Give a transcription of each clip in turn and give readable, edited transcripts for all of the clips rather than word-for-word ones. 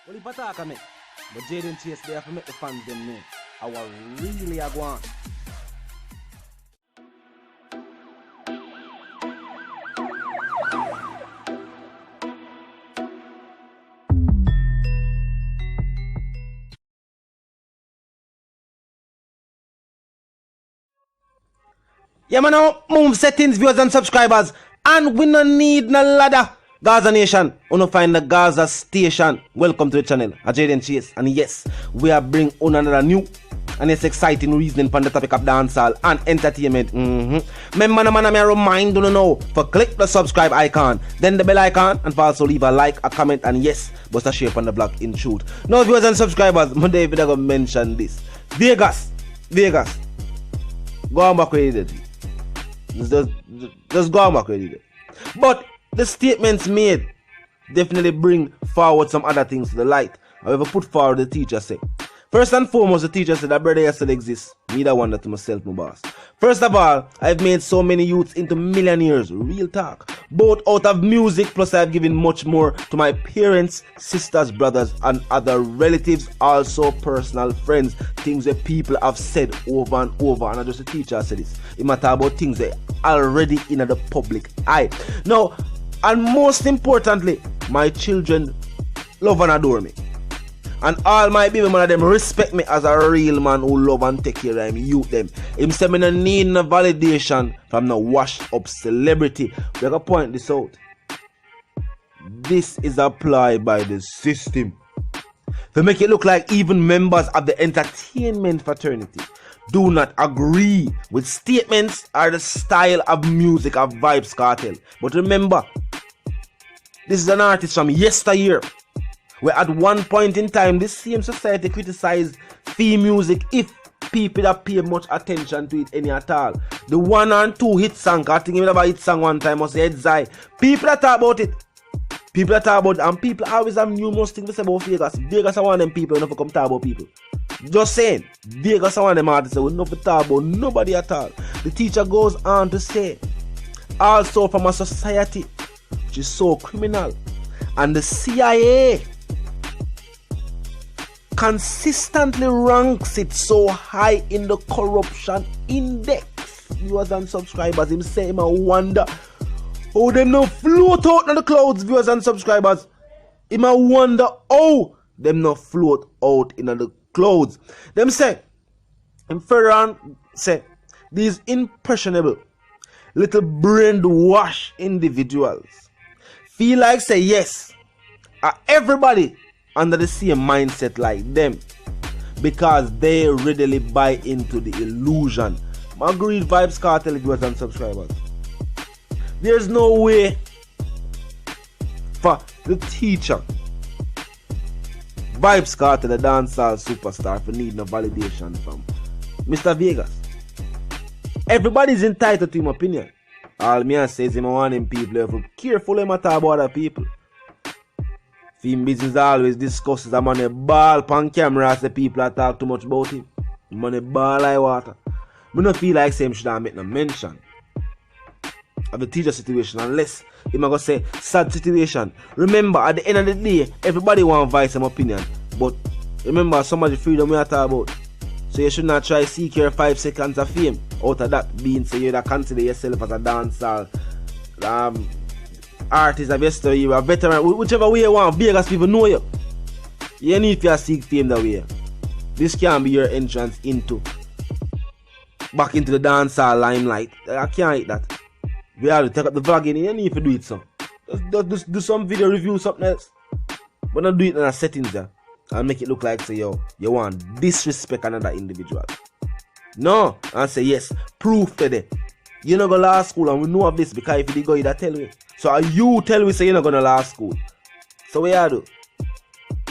Well, if I talk on it, but Jaden Chase, they have to make the fans them know how I really are going. Yeah, man, now move settings, viewers and subscribers, and we no need no ladder. Gaza Nation, wanna find the Gaza station. Welcome to the channel, Jaden Chase, and yes, we are bringing on another new and it's exciting reasoning on the topic of dancehall and entertainment. Remember, man, I remind you know for click the subscribe icon, then the bell icon, and also leave a like, a comment, and yes, bust a share on the blog in truth. Now, viewers and subscribers, Monday if I go mention this, Vegas, go on back where you did. Just go on back where you did. But the statements made definitely bring forward some other things to the light. However, put forward the teacher say. First and foremost, the teacher said that brother still exists. Me that wonder to myself, my boss. First of all, I've made so many youths into millionaires. Real talk. Both out of music, plus I've given much more to my parents, sisters, brothers, and other relatives. Also personal friends. Things that people have said over and over. And not just the teacher said this. It matter about things that are already in the public eye. Now, and most importantly, my children love and adore me. And all my baby man of them respect me as a real man who love and take care of him, youth them. Him say me no need no validation from no washed up celebrity. We gotta point this out. This is applied by the system to make it look like even members of the entertainment fraternity do not agree with statements or the style of music of Vybz Kartel. But remember, this is an artist from yesteryear, where at one point in time, this same society criticized fee music if people that pay much attention to it any at all. The 1 and 2 hit song, I think even about hit song one time, was Head Zai. People that talk about it. People that talk about it, and people always have numerous things to say about Vegas. Vegas are one of them people who never come talk about people. Just saying, Vegas are one of them artists who never talk about nobody at all. The teacher goes on to say, also from a society which is so criminal, and the C.I.A. consistently ranks it so high in the corruption index. Viewers and subscribers, him say him a wonder how them no float out in the clouds. Viewers and subscribers, him a wonder how them no float out in the clouds. Them say, him further on say, these impressionable little brainwash individuals feel like say yes, everybody under the same mindset like them because they readily buy into the illusion. Agreed, Vybz Kartel, viewers and subscribers. There's no way for the teacher, Vybz Kartel, the dancehall superstar, for need no validation from Mr. Vegas. Everybody's entitled to his opinion. All me says him want him people to careful him talk about other people. Film business always discusses a money ball pan camera as the people that talk too much about him. Money ball like water. I don't feel like same should I make no mention of the teacher situation unless he might go say sad situation. Remember, at the end of the day, everybody want voice some opinion. But remember, some of the freedom we are talking about. So you should not try to seek your 5 seconds of fame out of that being so you that consider yourself as a dancer, artist of yesterday, you are a veteran, whichever way you want. Vegas people know you. You need to seek fame that way. This can be your entrance back into the dancehall limelight. I can't hit that. We have to take up the vlogging. You need to do it so. Just do some video review, something else. But not do it in the settings there and make it look like say you want disrespect another individual. No, and say yes, proof today. You're not going to law school, and we know of this because if you go, you tell me. So you tell me say you're not going to law school. So what you do?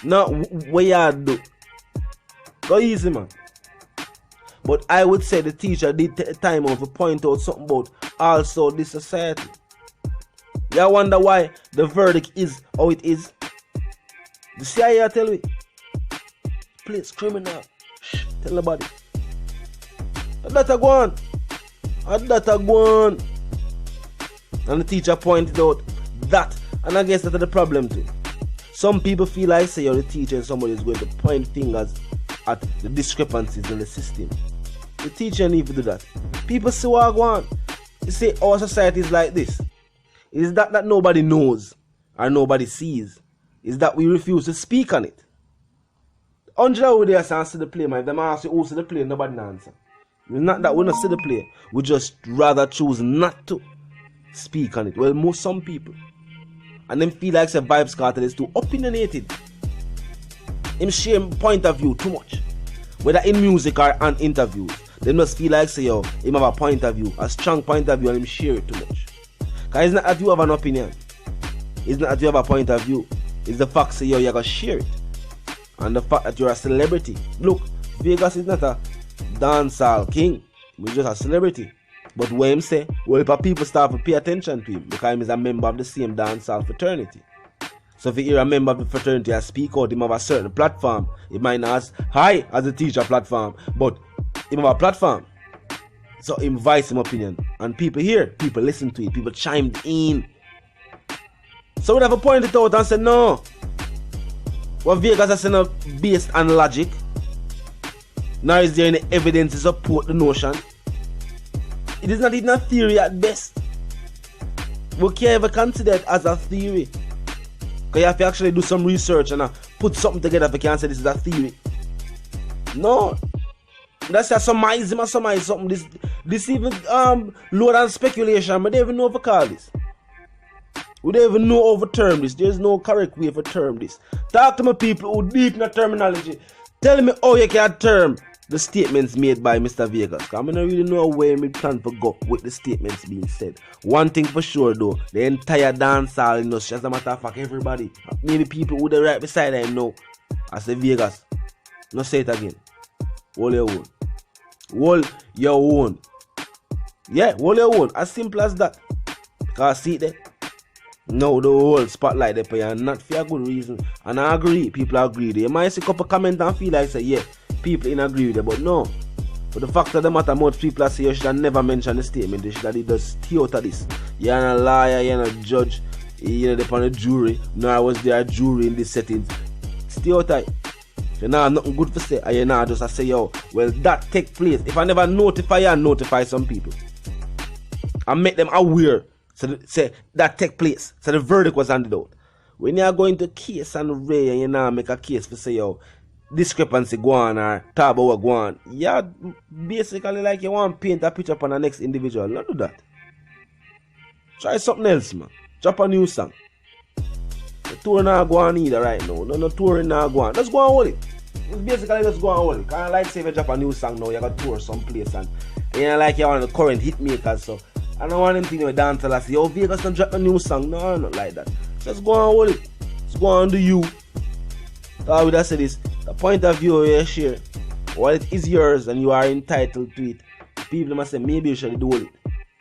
No, what you do? Go easy, man. But I would say the teacher did take time out to point out something about also this society. You wonder why the verdict is how it is? The C.I.A. tell me. Please, criminal. Shh, tell nobody. That a go on. That a go on. And the teacher pointed out that. And I guess that's the problem too. Some people feel like say you're the teacher and somebody is going to point fingers at the discrepancies in the system. The teacher need to do that. People see what I want. You say our society is like this. Is that nobody knows or nobody sees? Is that we refuse to speak on it? 100 over there and see the play, man. If them ask you who see the play, nobody answer. It's not that we don't see the play. We just rather choose not to speak on it. Well, some people. And them feel like say Vybz Kartel is too opinionated. Him share point of view too much. Whether in music or on interviews. They must feel like say yo, him have a point of view, a strong point of view, and him share it too much. Cause it's not that you have an opinion. It's not that you have a point of view. It's the fact say yo, you gotta share it. And the fact that you're a celebrity. Look, Vegas is not a dancehall king. He's just a celebrity. But what him say, well, if people start to pay attention to him, because he is a member of the same dancehall fraternity. So if you hear a member of the fraternity and speak out, him have a certain platform. It might not as high as a teacher platform, but him have a platform. So him voice him opinion. And people hear, people listen to it, people chimed in. So we have to point it out and say, no. What Vegas has not based on logic, nor is there any evidence to support the notion. It is not even a theory at best. We can't ever consider it as a theory. Because you have to actually do some research and put something together if you can't say this is a theory. No. That's just surmise something. This even lower than speculation. But they don't even know if we call this. We don't even know how to term this. There's no correct way to term this. Talk to my people who deep in the terminology. Tell me how you can term the statements made by Mr. Vegas. Because I don't really know where we plan to go with the statements being said. One thing for sure though, the entire dancehall industry, as a matter of fact, everybody, maybe people who are right beside them know, I say Vegas, no say it again. Hold your own. Hold your own. Yeah, hold your own. As simple as that. Because see it there. No, the whole spotlight they pay and not for a good reason. And I agree, people agree. You might see a couple comments and feel like say, yeah, people in agree with it, but no. But the fact of the matter, most people say you should have never mentioned the statement. They should have just stay out of this. You're not a liar, you're not a judge, you're not upon a jury, nor was there a jury in this setting. Stay out of it. You're not nothing good to say, and you're not just say, yo, well, that take place. If I never notify you, I notify some people. I make them aware. So say that take place. So the verdict was handed out. When you are going to case and ray and you now make a case for say yo discrepancy go on or talk about what go on, yeah, basically like you want to paint a picture upon the next individual. Don't do that. Try something else, man. Drop a new song. The tour not go on either right now. No touring not go on. Just go and hold it. It's basically just go and hold it. Kind of like say if you drop a new song now, you got to tour someplace and you know like you're one of the current hit makers, so I don't want anything with dance and say, yo, Vegas don't drop a new song. No, not like that. Just go and hold it. Just go and do you. So I would say this. The point of view you share, while it is yours and you are entitled to it, people must say, maybe you should do it.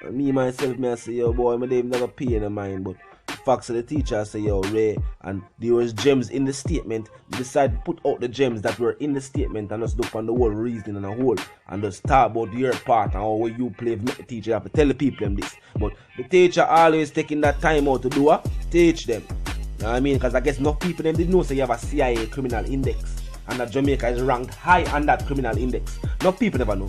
And me, myself, I say, yo, boy, my name never pay in mind, but the facts of the teacher say, yo, Ray, and there was gems in the statement. You decide to put out the gems that were in the statement and just look on the whole reasoning and the whole and just talk about your part and how you play. Make the teacher have to tell the people them this. But the teacher always taking that time out to do what? Teach them. You know what I mean? Because I guess enough people them did know say you have a C.I.A. criminal index and that Jamaica is ranked high on that criminal index. Enough people never know.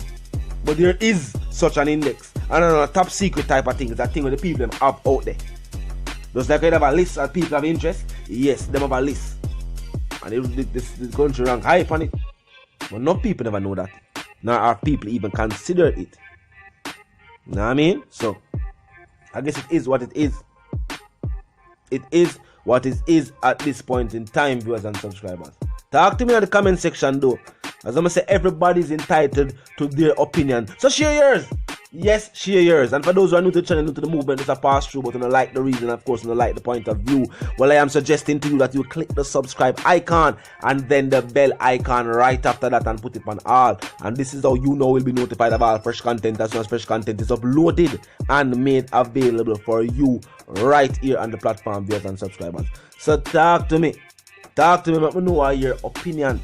But there is such an index. And a top secret type of thing is that thing where the people them have out there. Just like you have a list of people have interest, yes, them have a list. And this country rank high on it. But no people never know that. Nor are people even consider it. You know what I mean? So, I guess it is what it is. It is what it is at this point in time, viewers and subscribers. Talk to me in the comment section though. As I'm going to say, everybody's entitled to their opinion. So share yours. Yes, share yours. And for those who are new to the channel, new to the movement, it's a pass through, but don't like the reason, of course, don't like the point of view. Well, I am suggesting to you that you click the subscribe icon and then the bell icon right after that and put it on all. And this is how you know we'll be notified about fresh content as soon as fresh content is uploaded and made available for you right here on the platform, viewers and subscribers. So talk to me. Talk to me, let me know your opinion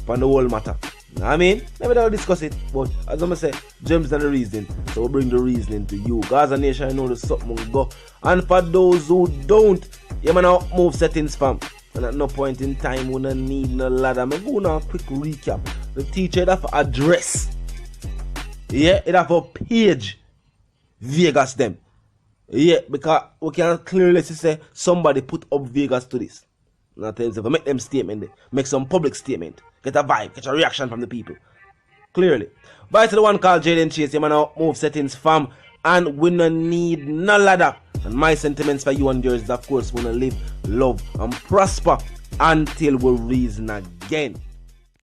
on the whole matter. You know what I mean? Maybe they'll discuss it, but as I'm going to say, gems are the reason, so we'll bring the reasoning to you. Gaza Nation, I know there's something will go. And for those who don't, Yeah, man, now move settings, fam. And at no point in time, we don't need no ladder. I'm going on a quick recap. The teacher have to address. Yeah, it have a page. Vegas them. Yeah, because we can clearly say somebody put up Vegas to this. Now tell you, make them statement, make some public statement. Get a vibe, get a reaction from the people. Clearly. But to the one called Jaden Chase, you man now move settings, fam. And we don't need no ladder. And my sentiments for you and yours is, of course, we want to live, love, and prosper until we reason again.